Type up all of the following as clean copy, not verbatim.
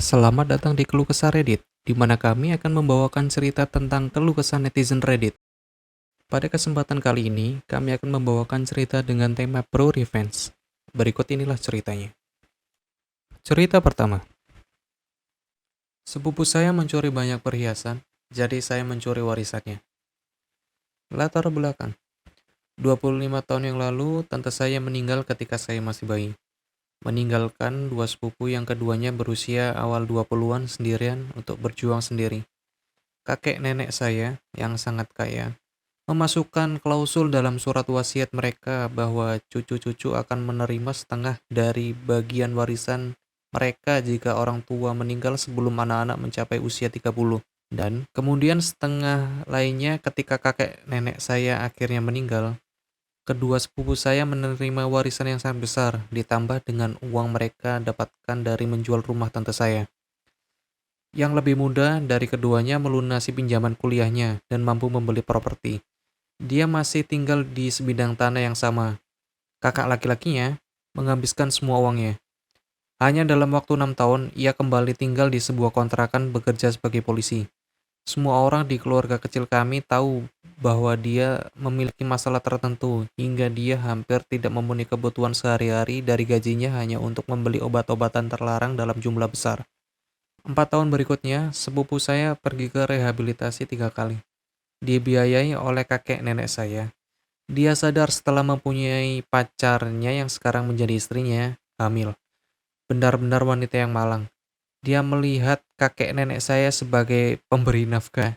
Selamat datang di Keluh Kesah Reddit, di mana kami akan membawakan cerita tentang keluh kesah netizen Reddit. Pada kesempatan kali ini, kami akan membawakan cerita dengan tema Pro Revenge. Berikut inilah ceritanya. Cerita pertama. Sepupu saya mencuri banyak perhiasan, jadi saya mencuri warisannya. Latar belakang. 25 tahun yang lalu, tante saya meninggal ketika saya masih bayi. Meninggalkan dua sepupu yang keduanya berusia awal 20-an sendirian untuk berjuang sendiri. Kakek nenek saya, yang sangat kaya, memasukkan klausul dalam surat wasiat mereka bahwa cucu-cucu akan menerima setengah dari bagian warisan mereka jika orang tua meninggal sebelum anak-anak mencapai usia 30. Dan kemudian setengah lainnya ketika kakek nenek saya akhirnya meninggal, kedua sepupu saya menerima warisan yang sangat besar ditambah dengan uang mereka dapatkan dari menjual rumah tante saya. Yang lebih muda dari keduanya melunasi pinjaman kuliahnya dan mampu membeli properti. Dia masih tinggal di sebidang tanah yang sama. Kakak laki-lakinya menghabiskan semua uangnya. Hanya dalam waktu 6 tahun, ia kembali tinggal di sebuah kontrakan bekerja sebagai polisi. Semua orang di keluarga kecil kami tahu bahwa dia memiliki masalah tertentu hingga dia hampir tidak memenuhi kebutuhan sehari-hari dari gajinya hanya untuk membeli obat-obatan terlarang dalam jumlah besar. 4 tahun berikutnya, sepupu saya pergi ke rehabilitasi 3 kali. Dibiayai oleh kakek nenek saya. Dia sadar setelah mempunyai pacarnya yang sekarang menjadi istrinya, hamil. Benar-benar wanita yang malang. Dia melihat kakek nenek saya sebagai pemberi nafkah.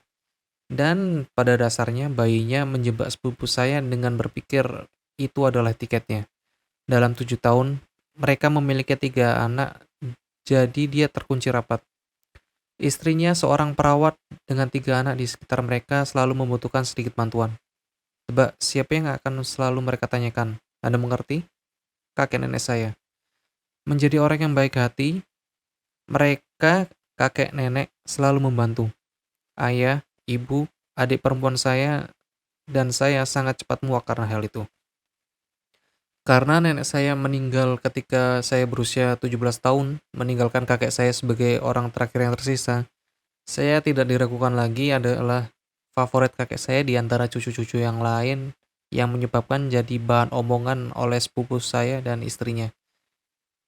Dan pada dasarnya bayinya menjebak sepupu saya dengan berpikir itu adalah tiketnya. Dalam 7 tahun, mereka memiliki 3 anak, jadi dia terkunci rapat. Istrinya seorang perawat dengan 3 anak di sekitar mereka selalu membutuhkan sedikit bantuan. Tebak, siapa yang akan selalu mereka tanyakan? Anda mengerti? Kakek nenek saya. Menjadi orang yang baik hati, mereka, kakek nenek, selalu membantu. Ayah, ibu, adik perempuan saya, dan saya sangat cepat muak karena hal itu. Karena nenek saya meninggal ketika saya berusia 17 tahun, meninggalkan kakek saya sebagai orang terakhir yang tersisa, saya tidak diragukan lagi adalah favorit kakek saya di antara cucu-cucu yang lain yang menyebabkan jadi bahan omongan oleh sepupu saya dan istrinya.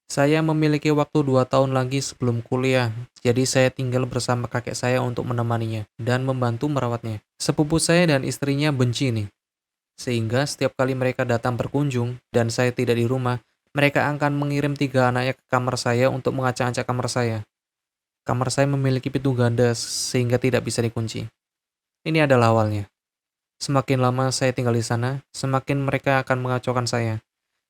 Saya memiliki waktu 2 tahun lagi sebelum kuliah, jadi saya tinggal bersama kakek saya untuk menemaninya dan membantu merawatnya. Sepupu saya dan istrinya benci nih, sehingga setiap kali mereka datang berkunjung dan saya tidak di rumah, mereka akan mengirim 3 anaknya ke kamar saya untuk mengacak-acak kamar saya. Kamar saya memiliki pintu ganda sehingga tidak bisa dikunci. Ini adalah awalnya. Semakin lama saya tinggal di sana, semakin mereka akan mengacaukan saya.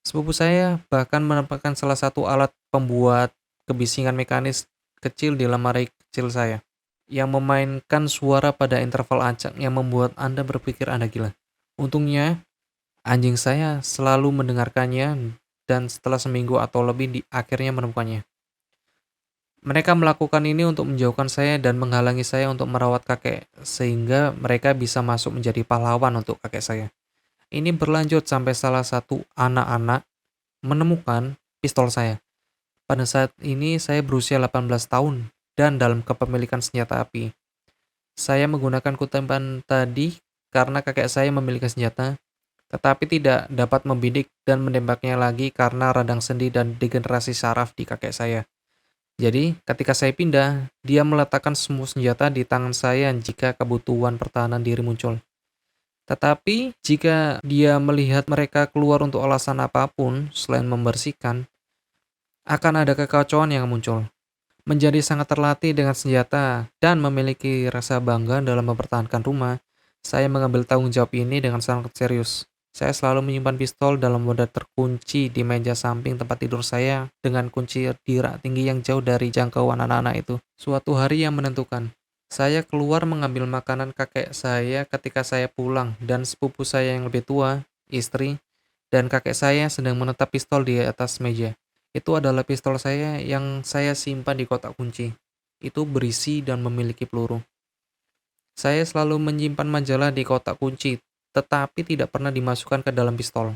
Sepupu saya bahkan menempatkan salah satu alat pembuat kebisingan mekanis kecil di lemari kecil saya, yang memainkan suara pada interval acak yang membuat Anda berpikir Anda gila. Untungnya, anjing saya selalu mendengarkannya dan setelah seminggu atau lebih akhirnya menemukannya. Mereka melakukan ini untuk menjauhkan saya dan menghalangi saya untuk merawat kakek, sehingga mereka bisa masuk menjadi pahlawan untuk kakek saya. Ini berlanjut sampai salah satu anak-anak menemukan pistol saya. Pada saat ini saya berusia 18 tahun dan dalam kepemilikan senjata api. Saya menggunakan kutembak tadi karena kakek saya memiliki senjata, tetapi tidak dapat membidik dan menembaknya lagi karena radang sendi dan degenerasi saraf di kakek saya. Jadi, ketika saya pindah, dia meletakkan semua senjata di tangan saya jika kebutuhan pertahanan diri muncul. Tetapi, jika dia melihat mereka keluar untuk alasan apapun selain membersihkan, akan ada kekacauan yang muncul. Menjadi sangat terlatih dengan senjata dan memiliki rasa bangga dalam mempertahankan rumah, saya mengambil tanggung jawab ini dengan sangat serius. Saya selalu menyimpan pistol dalam wadah terkunci di meja samping tempat tidur saya dengan kunci di rak tinggi yang jauh dari jangkauan anak-anak itu. Suatu hari yang menentukan, saya keluar mengambil makanan kakek saya ketika saya pulang dan sepupu saya yang lebih tua, istri, dan kakek saya sedang menetap pistol di atas meja. Itu adalah pistol saya yang saya simpan di kotak kunci. Itu berisi dan memiliki peluru. Saya selalu menyimpan majalah di kotak kunci, tetapi tidak pernah dimasukkan ke dalam pistol.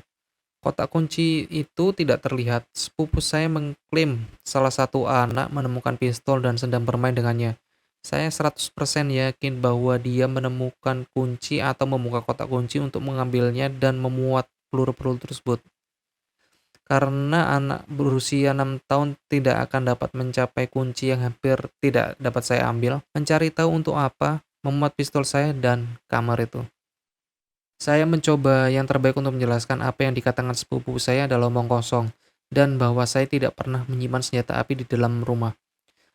Kotak kunci itu tidak terlihat. Sepupu saya mengklaim salah satu anak menemukan pistol dan sedang bermain dengannya. Saya 100% yakin bahwa dia menemukan kunci atau membuka kotak kunci untuk mengambilnya dan memuat peluru-peluru tersebut. Karena anak berusia 6 tahun tidak akan dapat mencapai kunci yang hampir tidak dapat saya ambil, mencari tahu untuk apa, memuat pistol saya dan kamar itu. Saya mencoba yang terbaik untuk menjelaskan apa yang dikatakan sepupu saya adalah omong kosong, dan bahwa saya tidak pernah menyimpan senjata api di dalam rumah.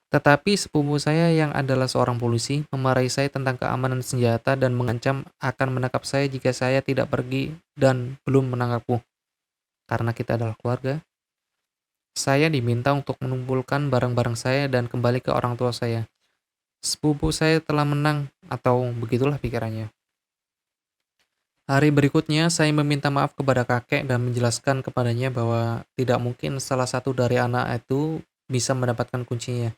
Tetapi sepupu saya yang adalah seorang polisi memarahi saya tentang keamanan senjata dan mengancam akan menangkap saya jika saya tidak pergi dan belum menangkapku. Karena kita adalah keluarga, saya diminta untuk mengumpulkan barang-barang saya dan kembali ke orang tua saya. Sepupu saya telah menang, atau begitulah pikirannya. Hari berikutnya, saya meminta maaf kepada kakek dan menjelaskan kepadanya bahwa tidak mungkin salah satu dari anak itu bisa mendapatkan kuncinya.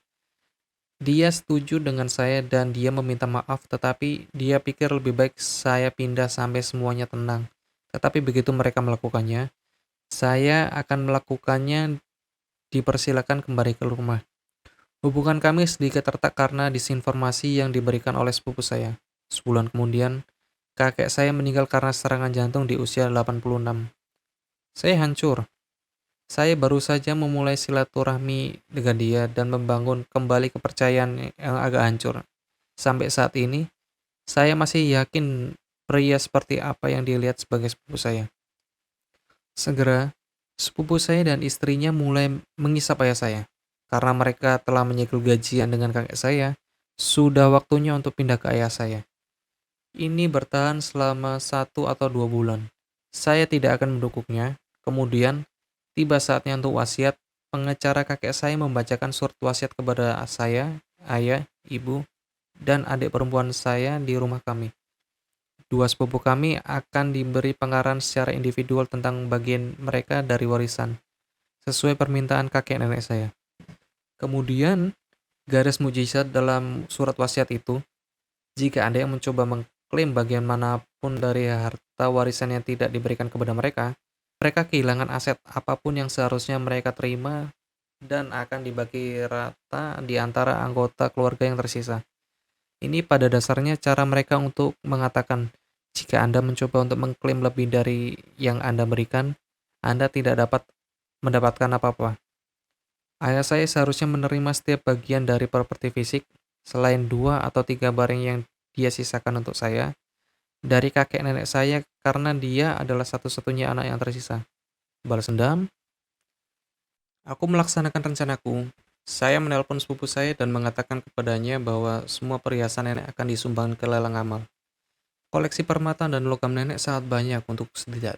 Dia setuju dengan saya dan dia meminta maaf, tetapi dia pikir lebih baik saya pindah sampai semuanya tenang. Tetapi begitu mereka melakukannya, saya akan melakukannya, dipersilakan kembali ke rumah. Hubungan kami sedikit retak karena disinformasi yang diberikan oleh sepupu saya. Sebulan kemudian, kakek saya meninggal karena serangan jantung di usia 86. Saya hancur. Saya baru saja memulai silaturahmi dengan dia dan membangun kembali kepercayaan yang agak hancur. Sampai saat ini, saya masih yakin pria seperti apa yang dilihat sebagai sepupu saya. Segera, sepupu saya dan istrinya mulai mengisap ayah saya. Karena mereka telah menyegel gajian dengan kakek saya, sudah waktunya untuk pindah ke ayah saya. Ini bertahan selama 1 atau 2 bulan. Saya tidak akan mendukungnya. Kemudian, tiba saatnya untuk wasiat. Pengacara kakek saya membacakan surat wasiat kepada saya, ayah, ibu, dan adik perempuan saya di rumah kami. Dua sepupu kami akan diberi pengarahan secara individual tentang bagian mereka dari warisan, sesuai permintaan kakek nenek saya. Kemudian, garis mujizat dalam surat wasiat itu, jika ada yang mencoba mengklaim bagian manapun dari harta warisan yang tidak diberikan kepada mereka, mereka kehilangan aset apapun yang seharusnya mereka terima dan akan dibagi rata di antara anggota keluarga yang tersisa. Ini pada dasarnya cara mereka untuk mengatakan, jika Anda mencoba untuk mengklaim lebih dari yang Anda berikan, Anda tidak dapat mendapatkan apa-apa. Ayah saya seharusnya menerima setiap bagian dari properti fisik, selain 2 atau 3 barang yang dia sisakan untuk saya, dari kakek nenek saya karena dia adalah satu-satunya anak yang tersisa. Balas dendam? Aku melaksanakan rencanaku. Saya menelpon sepupu saya dan mengatakan kepadanya bahwa semua perhiasan nenek akan disumbangkan ke lelang amal. Koleksi permata dan logam nenek sangat banyak untuk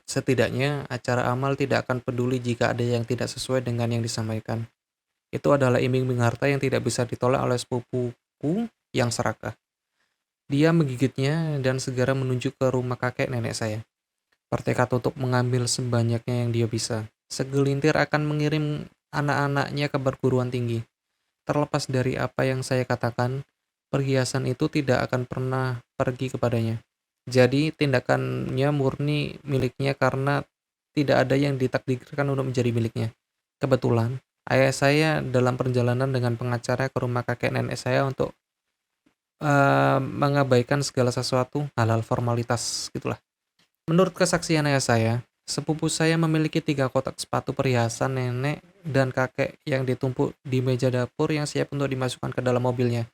setidaknya acara amal tidak akan peduli jika ada yang tidak sesuai dengan yang disampaikan. Itu adalah iming-iming harta yang tidak bisa ditolak oleh sepupuku yang serakah. Dia menggigitnya dan segera menuju ke rumah kakek nenek saya. Bertekad untuk mengambil sebanyaknya yang dia bisa. Segelintir akan mengirim anak-anaknya ke perguruan tinggi. Terlepas dari apa yang saya katakan, perhiasan itu tidak akan pernah pergi kepadanya. Jadi tindakannya murni miliknya karena tidak ada yang ditakdirkan untuk menjadi miliknya. Kebetulan, ayah saya dalam perjalanan dengan pengacara ke rumah kakek nenek saya untuk mengabaikan segala sesuatu, hal-hal formalitas gitulah. Menurut kesaksian ayah saya, sepupu saya memiliki 3 kotak sepatu perhiasan nenek dan kakek yang ditumpuk di meja dapur yang siap untuk dimasukkan ke dalam mobilnya.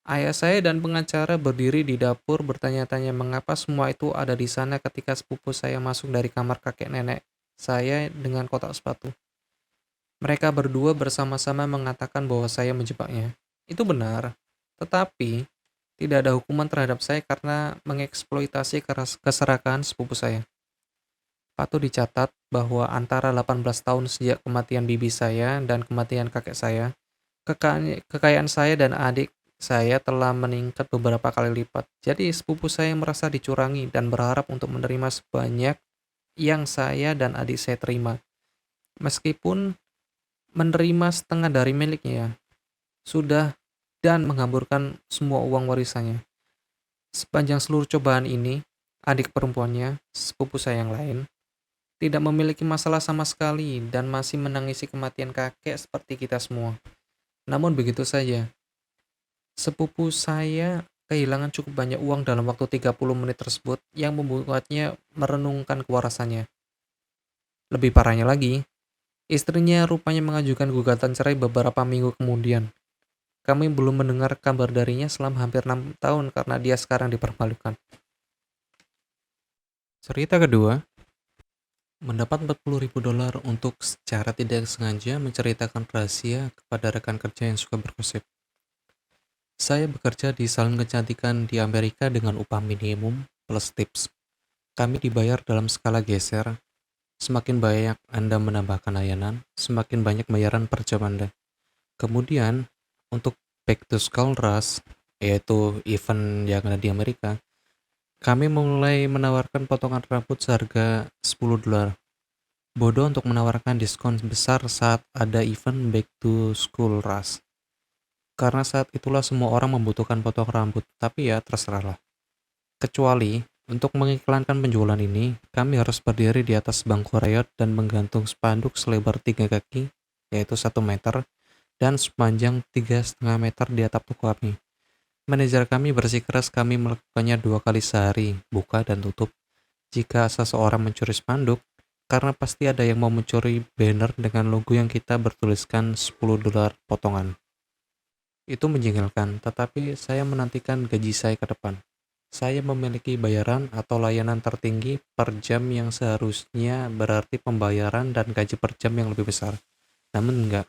Ayah saya dan pengacara berdiri di dapur bertanya-tanya mengapa semua itu ada di sana ketika sepupu saya masuk dari kamar kakek nenek saya dengan kotak sepatu. Mereka berdua bersama-sama mengatakan bahwa saya menjebaknya. Itu benar, tetapi tidak ada hukuman terhadap saya karena mengeksploitasi keserakahan sepupu saya. Patut dicatat bahwa antara 18 tahun sejak kematian bibi saya dan kematian kakek saya, kekayaan saya dan adik saya telah meningkat beberapa kali lipat. Jadi sepupu saya merasa dicurangi dan berharap untuk menerima sebanyak yang saya dan adik saya terima. Meskipun menerima setengah dari miliknya, sudah dan menghamburkan semua uang warisannya. Sepanjang seluruh cobaan ini, adik perempuannya, sepupu saya yang lain, tidak memiliki masalah sama sekali dan masih menangisi kematian kakek seperti kita semua. Namun begitu saja, sepupu saya kehilangan cukup banyak uang dalam waktu 30 menit tersebut yang membuatnya merenungkan kewarasannya. Lebih parahnya lagi, istrinya rupanya mengajukan gugatan cerai beberapa minggu kemudian. Kami belum mendengar kabar darinya selama hampir 6 tahun karena dia sekarang dipermalukan. Cerita kedua, mendapat 40.000 dolar untuk secara tidak sengaja menceritakan rahasia kepada rekan kerja yang suka bergosip. Saya bekerja di salon kecantikan di Amerika dengan upah minimum plus tips. Kami dibayar dalam skala geser. Semakin banyak Anda menambahkan layanan, semakin banyak bayaran per jam Anda. Kemudian, untuk Back to School Rush, yaitu event yang ada di Amerika, kami mulai menawarkan potongan rambut seharga 10 dolar. Bodoh untuk menawarkan diskon besar saat ada event Back to School Rush. Karena saat itulah semua orang membutuhkan potong rambut, tapi ya terserahlah. Kecuali, untuk mengiklankan penjualan ini, kami harus berdiri di atas bangku reot dan menggantung spanduk selebar 3 kaki, yaitu 1 meter, dan sepanjang 3,5 meter di atap toko kami. Manajer kami bersikeras kami melakukannya 2 kali sehari, buka dan tutup. Jika seseorang mencuri spanduk, karena pasti ada yang mau mencuri banner dengan logo yang kita bertuliskan 10 dolar potongan. Itu menjengkelkan, tetapi saya menantikan gaji saya ke depan. Saya memiliki bayaran atau layanan tertinggi per jam yang seharusnya berarti pembayaran dan gaji per jam yang lebih besar. Namun enggak.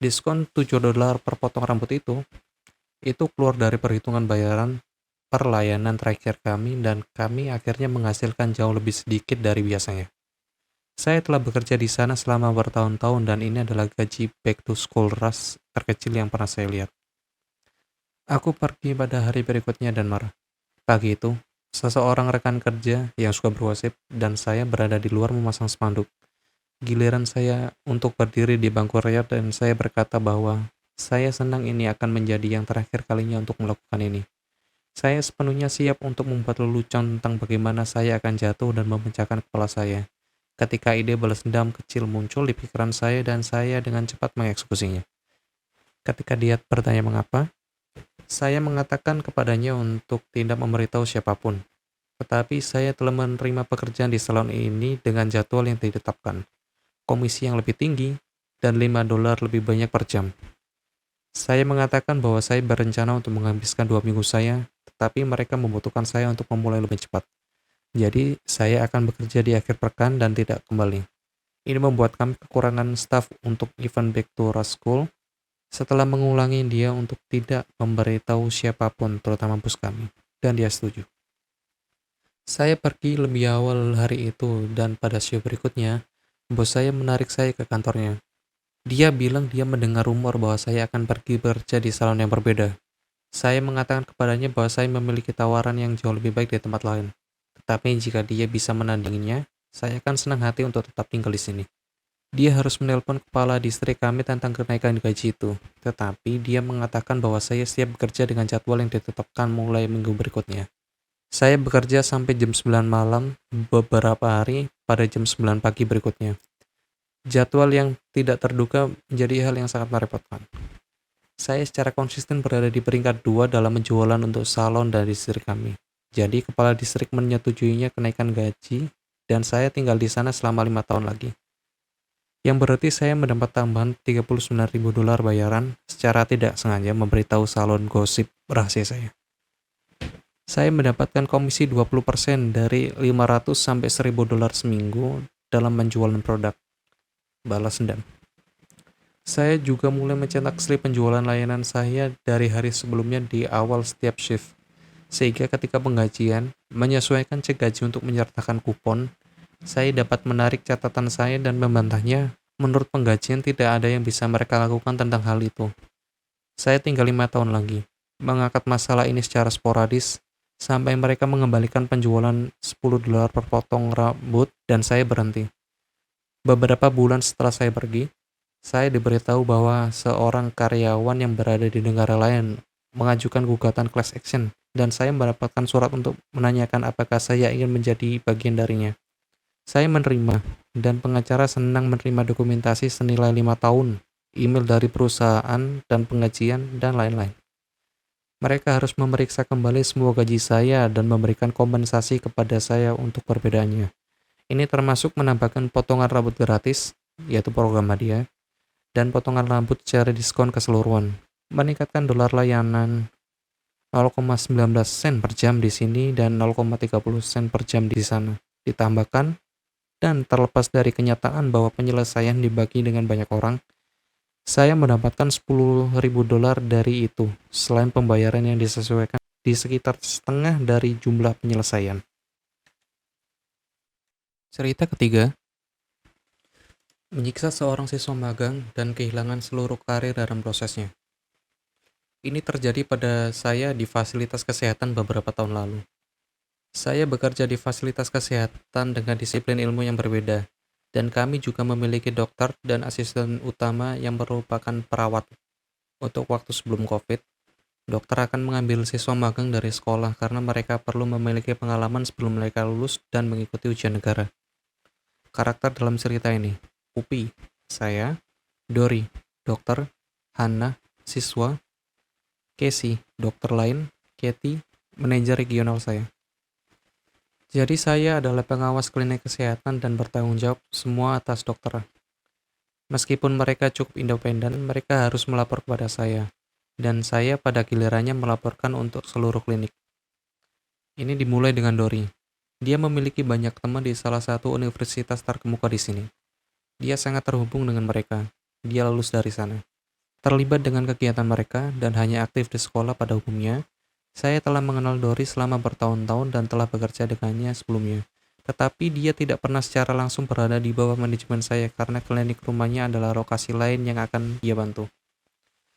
Diskon 7 dolar per potong rambut itu keluar dari perhitungan bayaran per layanan terakhir kami dan kami akhirnya menghasilkan jauh lebih sedikit dari biasanya. Saya telah bekerja di sana selama bertahun-tahun dan ini adalah gaji back to school rush terkecil yang pernah saya lihat. Aku pergi pada hari berikutnya dan marah. Pagi itu, seseorang rekan kerja yang suka bergosip dan saya berada di luar memasang spanduk. Giliran saya untuk berdiri di bangku reot dan saya berkata bahwa saya senang ini akan menjadi yang terakhir kalinya untuk melakukan ini. Saya sepenuhnya siap untuk membuat lelucon tentang bagaimana saya akan jatuh dan memecahkan kepala saya. Ketika ide balas dendam kecil muncul di pikiran saya dan saya dengan cepat mengeksekusinya. Ketika dia bertanya mengapa, saya mengatakan kepadanya untuk tidak memberitahu siapapun. Tetapi saya telah menerima pekerjaan di salon ini dengan jadwal yang ditetapkan, komisi yang lebih tinggi, dan 5 dolar lebih banyak per jam. Saya mengatakan bahwa saya berencana untuk menghabiskan 2 minggu saya, tetapi mereka membutuhkan saya untuk memulai lebih cepat. Jadi, saya akan bekerja di akhir pekan dan tidak kembali. Ini membuat kami kekurangan staf untuk event Back to School. Setelah mengulangi dia untuk tidak memberitahu siapapun, terutama bos kami, dan dia setuju. Saya pergi lebih awal hari itu dan pada show berikutnya, bos saya menarik saya ke kantornya. Dia bilang dia mendengar rumor bahwa saya akan pergi bekerja di salon yang berbeda. Saya mengatakan kepadanya bahwa saya memiliki tawaran yang jauh lebih baik di tempat lain. Tetapi jika dia bisa menandinginya, saya akan senang hati untuk tetap tinggal di sini. Dia harus menelpon kepala distrik kami tentang kenaikan gaji itu. Tetapi dia mengatakan bahwa saya siap bekerja dengan jadwal yang ditetapkan mulai minggu berikutnya. Saya bekerja sampai jam 9 malam beberapa hari pada jam 9 pagi berikutnya. Jadwal yang tidak terduga menjadi hal yang sangat merepotkan. Saya secara konsisten berada di peringkat 2 dalam penjualan untuk salon dan distrik kami. Jadi kepala distrik menyetujuinya kenaikan gaji dan saya tinggal di sana selama 5 tahun lagi. Yang berarti saya mendapat tambahan 39.000 dolar bayaran secara tidak sengaja memberitahu salon gosip rahasia saya. Saya mendapatkan komisi 20% dari 500 sampai 1.000 dolar seminggu dalam penjualan produk. Balas dendam. Saya juga mulai mencetak slip penjualan layanan saya dari hari sebelumnya di awal setiap shift. Sehingga ketika penggajian, menyesuaikan cek gaji untuk menyertakan kupon, saya dapat menarik catatan saya dan membantahnya. Menurut penggajian tidak ada yang bisa mereka lakukan tentang hal itu. Saya tinggal 5 tahun lagi, mengangkat masalah ini secara sporadis, sampai mereka mengembalikan penjualan 10 dolar per potong rambut dan saya berhenti. Beberapa bulan setelah saya pergi, saya diberitahu bahwa seorang karyawan yang berada di negara lain mengajukan gugatan class action dan saya mendapatkan surat untuk menanyakan apakah saya ingin menjadi bagian darinya. Saya menerima, dan pengacara senang menerima dokumentasi senilai 5 tahun, email dari perusahaan dan pengajian, dan lain-lain. Mereka harus memeriksa kembali semua gaji saya dan memberikan kompensasi kepada saya untuk perbedaannya. Ini termasuk menambahkan potongan rambut gratis, yaitu program hadiah, dan potongan rambut secara diskon keseluruhan. Meningkatkan dolar layanan 0,19 sen per jam di sini dan 0,30 sen per jam di sana. Ditambahkan, dan terlepas dari kenyataan bahwa penyelesaian dibagi dengan banyak orang, saya mendapatkan 10.000 dolar dari itu, selain pembayaran yang disesuaikan di sekitar setengah dari jumlah penyelesaian. Cerita ketiga, menyiksa seorang siswa magang dan kehilangan seluruh karir dalam prosesnya. Ini terjadi pada saya di fasilitas kesehatan beberapa tahun lalu. Saya bekerja di fasilitas kesehatan dengan disiplin ilmu yang berbeda, dan kami juga memiliki dokter dan asisten utama yang merupakan perawat. Untuk waktu sebelum COVID, dokter akan mengambil siswa magang dari sekolah karena mereka perlu memiliki pengalaman sebelum mereka lulus dan mengikuti ujian negara. Karakter dalam cerita ini, Upi, saya, Dori, dokter, Hannah, siswa, Casey, dokter lain, Katie, manajer regional saya. Jadi saya adalah pengawas klinik kesehatan dan bertanggung jawab semua atas dokter. Meskipun mereka cukup independen, mereka harus melapor kepada saya. Dan saya pada gilirannya melaporkan untuk seluruh klinik. Ini dimulai dengan Dori. Dia memiliki banyak teman di salah satu universitas terkemuka di sini. Dia sangat terhubung dengan mereka. Dia lulus dari sana. Terlibat dengan kegiatan mereka dan hanya aktif di sekolah pada umumnya. Saya telah mengenal Dori selama bertahun-tahun dan telah bekerja dengannya sebelumnya. Tetapi dia tidak pernah secara langsung berada di bawah manajemen saya karena klinik rumahnya adalah lokasi lain yang akan dia bantu.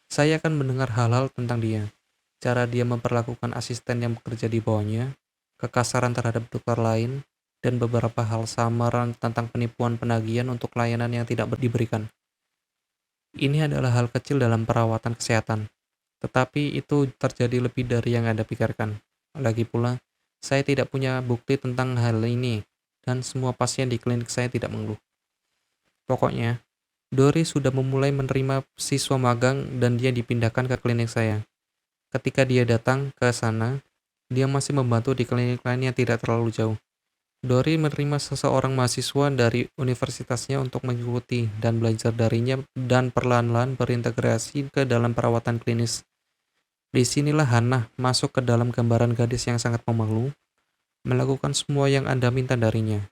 Saya akan mendengar hal-hal tentang dia, cara dia memperlakukan asisten yang bekerja di bawahnya, kekasaran terhadap dokter lain, dan beberapa hal samaran tentang penipuan penagihan untuk layanan yang tidak diberikan. Ini adalah hal kecil dalam perawatan kesehatan, tetapi itu terjadi lebih dari yang Anda pikirkan. Lagi pula, saya tidak punya bukti tentang hal ini, dan semua pasien di klinik saya tidak mengeluh. Pokoknya, Dori sudah memulai menerima siswa magang dan dia dipindahkan ke klinik saya. Ketika dia datang ke sana, dia masih membantu di klinik lain yang tidak terlalu jauh. Dori menerima seseorang mahasiswa dari universitasnya untuk mengikuti dan belajar darinya dan perlahan-lahan berintegrasi ke dalam perawatan klinis. Disinilah Hannah masuk ke dalam gambaran gadis yang sangat pemalu, melakukan semua yang Anda minta darinya.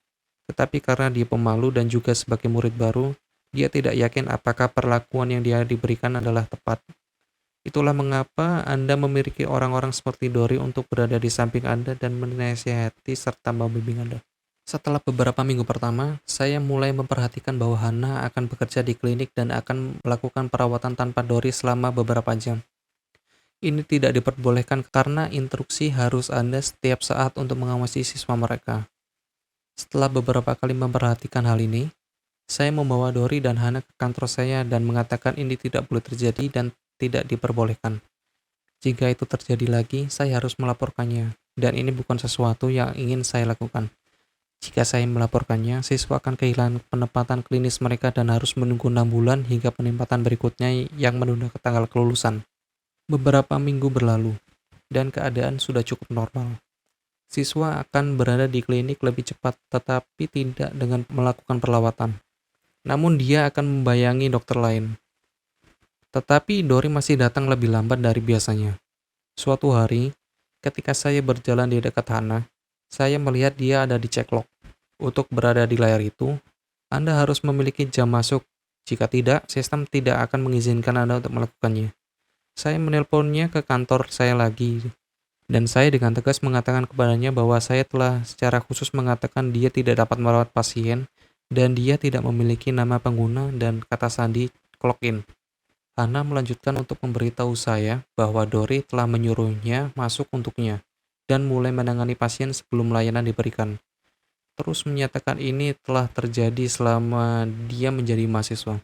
Tetapi karena dia pemalu dan juga sebagai murid baru, dia tidak yakin apakah perlakuan yang dia diberikan adalah tepat. Itulah mengapa Anda memiliki orang-orang seperti Dori untuk berada di samping Anda dan menasihati serta membimbing Anda. Setelah beberapa minggu pertama, saya mulai memperhatikan bahwa Hannah akan bekerja di klinik dan akan melakukan perawatan tanpa Dori selama beberapa jam. Ini tidak diperbolehkan karena instruksi harus Anda setiap saat untuk mengawasi siswa mereka. Setelah beberapa kali memperhatikan hal ini, saya membawa Dori dan Hannah ke kantor saya dan mengatakan ini tidak boleh terjadi dan tidak diperbolehkan. Jika itu terjadi lagi, saya harus melaporkannya, dan ini bukan sesuatu yang ingin saya lakukan. Jika saya melaporkannya, siswa akan kehilangan penempatan klinis mereka dan harus menunggu 6 bulan hingga penempatan berikutnya yang menunda ke tanggal kelulusan. Beberapa minggu berlalu, dan keadaan sudah cukup normal. Siswa akan berada di klinik lebih cepat, tetapi tidak dengan melakukan perawatan. Namun dia akan membayangi dokter lain. Tetapi Dori masih datang lebih lambat dari biasanya. Suatu hari, ketika saya berjalan di dekat Hannah, saya melihat dia ada di checklog. Untuk berada di layar itu, Anda harus memiliki jam masuk. Jika tidak, sistem tidak akan mengizinkan Anda untuk melakukannya. Saya menelponnya ke kantor saya lagi, dan saya dengan tegas mengatakan kepadanya bahwa saya telah secara khusus mengatakan dia tidak dapat merawat pasien, dan dia tidak memiliki nama pengguna dan kata sandi login. Hannah melanjutkan untuk memberitahu saya bahwa Dori telah menyuruhnya masuk untuknya, dan mulai menangani pasien sebelum layanan diberikan. Terus menyatakan ini telah terjadi selama dia menjadi mahasiswa.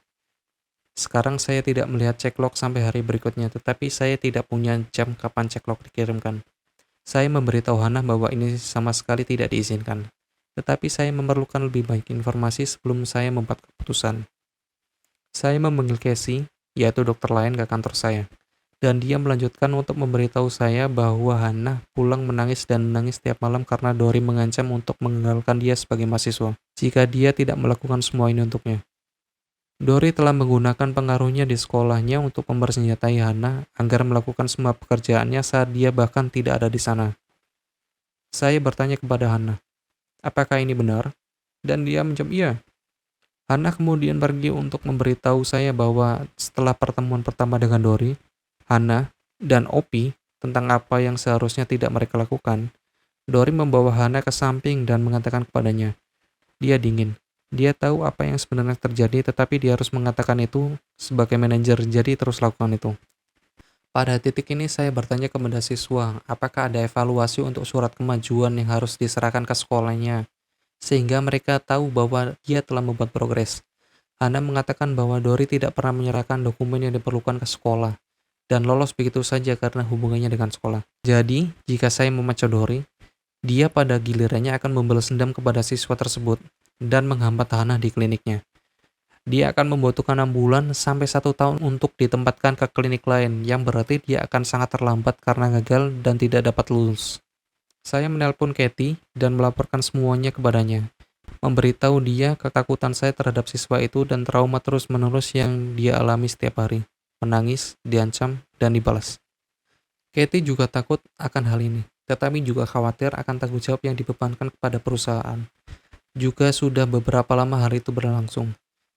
Sekarang saya tidak melihat cekclog sampai hari berikutnya, tetapi saya tidak punya jam kapan cekclog dikirimkan. Saya memberitahu Hannah bahwa ini sama sekali tidak diizinkan. Tetapi saya memerlukan lebih banyak informasi sebelum saya membuat keputusan. Saya memanggil Casey, yaitu dokter lain ke kantor saya, dan dia melanjutkan untuk memberitahu saya bahwa Hannah pulang menangis dan menangis setiap malam karena Dory mengancam untuk menggagalkan dia sebagai mahasiswa jika dia tidak melakukan semua ini untuknya. Dory telah menggunakan pengaruhnya di sekolahnya untuk mempersenjatai Hannah agar melakukan semua pekerjaannya saat dia bahkan tidak ada di sana. Saya bertanya kepada Hannah, apakah ini benar? Dan dia menjawab iya. Hannah kemudian pergi untuk memberitahu saya bahwa setelah pertemuan pertama dengan Dory, Hannah dan Opie tentang apa yang seharusnya tidak mereka lakukan, Dory membawa Hannah ke samping dan mengatakan kepadanya, dia dingin. Dia tahu apa yang sebenarnya terjadi, tetapi dia harus mengatakan itu sebagai manajer, jadi terus lakukan itu. Pada titik ini saya bertanya kepada siswa, apakah ada evaluasi untuk surat kemajuan yang harus diserahkan ke sekolahnya, sehingga mereka tahu bahwa dia telah membuat progres. Hana mengatakan bahwa Dory tidak pernah menyerahkan dokumen yang diperlukan ke sekolah, dan lolos begitu saja karena hubungannya dengan sekolah. Jadi, jika saya memecah Dory, dia pada gilirannya akan membalas dendam kepada siswa tersebut dan menghambat Hana di kliniknya. Dia akan membutuhkan 6 bulan sampai 1 tahun untuk ditempatkan ke klinik lain, yang berarti dia akan sangat terlambat karena gagal dan tidak dapat lulus. Saya menelpon Katie dan melaporkan semuanya kepadanya, memberitahu dia ketakutan saya terhadap siswa itu dan trauma terus-menerus yang dia alami setiap hari, menangis, diancam, dan dibalas. Katie juga takut akan hal ini, tetapi juga khawatir akan tanggung jawab yang dibebankan kepada perusahaan. Juga sudah beberapa lama hal itu berlangsung.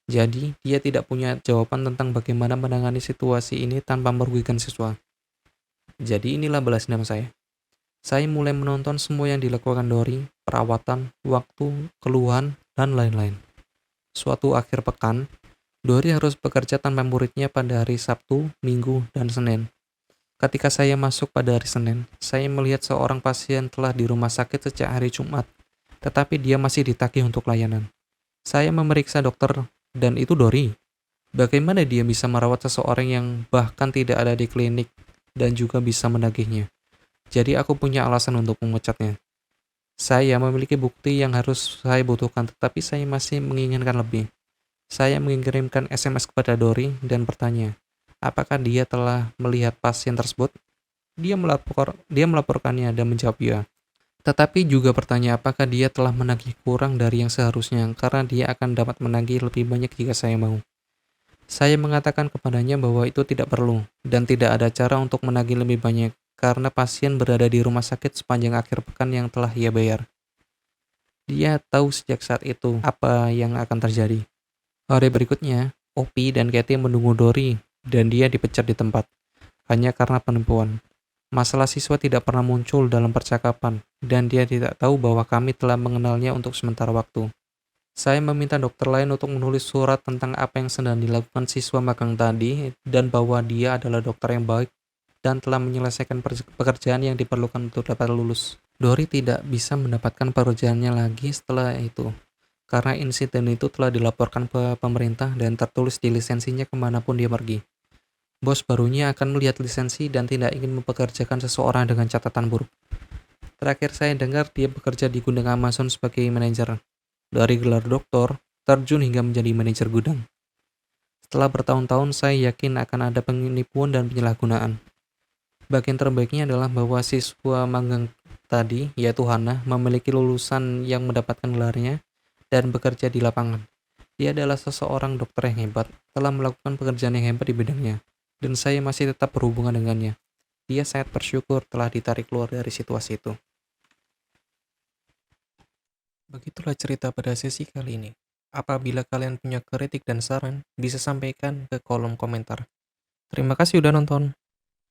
Jadi, dia tidak punya jawaban tentang bagaimana menangani situasi ini tanpa merugikan siswa. Jadi inilah balas dendam saya. Saya mulai menonton semua yang dilakukan Dory, perawatan, waktu, keluhan, dan lain-lain. Suatu akhir pekan, Dory harus bekerja tanpa muridnya pada hari Sabtu, Minggu, dan Senin. Ketika saya masuk pada hari Senin, saya melihat seorang pasien telah di rumah sakit sejak hari Jumat, tetapi dia masih ditagih untuk layanan. Saya memeriksa dokter, dan itu Dory. Bagaimana dia bisa merawat seseorang yang bahkan tidak ada di klinik dan juga bisa menagihnya? Jadi aku punya alasan untuk memecatnya. Saya memiliki bukti yang harus saya butuhkan, tetapi saya masih menginginkan lebih. Saya mengirimkan SMS kepada Dory dan bertanya, apakah dia telah melihat pasien tersebut? Dia melaporkannya dan menjawab ya. Tetapi juga bertanya apakah dia telah menagih kurang dari yang seharusnya, karena dia akan dapat menagih lebih banyak jika saya mau. Saya mengatakan kepadanya bahwa itu tidak perlu, dan tidak ada cara untuk menagih lebih banyak, karena pasien berada di rumah sakit sepanjang akhir pekan yang telah ia bayar. Dia tahu sejak saat itu apa yang akan terjadi. Hari berikutnya, Opie dan Katie menunggu Dory, dan dia dipecat di tempat, hanya karena penipuan. Masalah siswa tidak pernah muncul dalam percakapan, dan dia tidak tahu bahwa kami telah mengenalnya untuk sementara waktu. Saya meminta dokter lain untuk menulis surat tentang apa yang sedang dilakukan siswa magang tadi, dan bahwa dia adalah dokter yang baik dan telah menyelesaikan pekerjaan yang diperlukan untuk dapat lulus. Dory tidak bisa mendapatkan pekerjaannya lagi setelah itu, karena insiden itu telah dilaporkan ke pemerintah dan tertulis di lisensinya kemanapun dia pergi. Bos barunya akan melihat lisensi dan tidak ingin mempekerjakan seseorang dengan catatan buruk. Terakhir saya dengar dia bekerja di gudang Amazon sebagai manajer. Dari gelar doktor, terjun hingga menjadi manajer gudang. Setelah bertahun-tahun saya yakin akan ada penipuan dan penyalahgunaan. Bagian terbaiknya adalah bahwa siswa magang tadi, yaitu Hana, memiliki lulusan yang mendapatkan gelarnya dan bekerja di lapangan. Dia adalah seseorang dokter yang hebat, telah melakukan pekerjaan yang hebat di bidangnya, dan saya masih tetap berhubungan dengannya. Dia sangat bersyukur telah ditarik keluar dari situasi itu. Begitulah cerita pada sesi kali ini. Apabila kalian punya kritik dan saran, bisa sampaikan ke kolom komentar. Terima kasih udah nonton.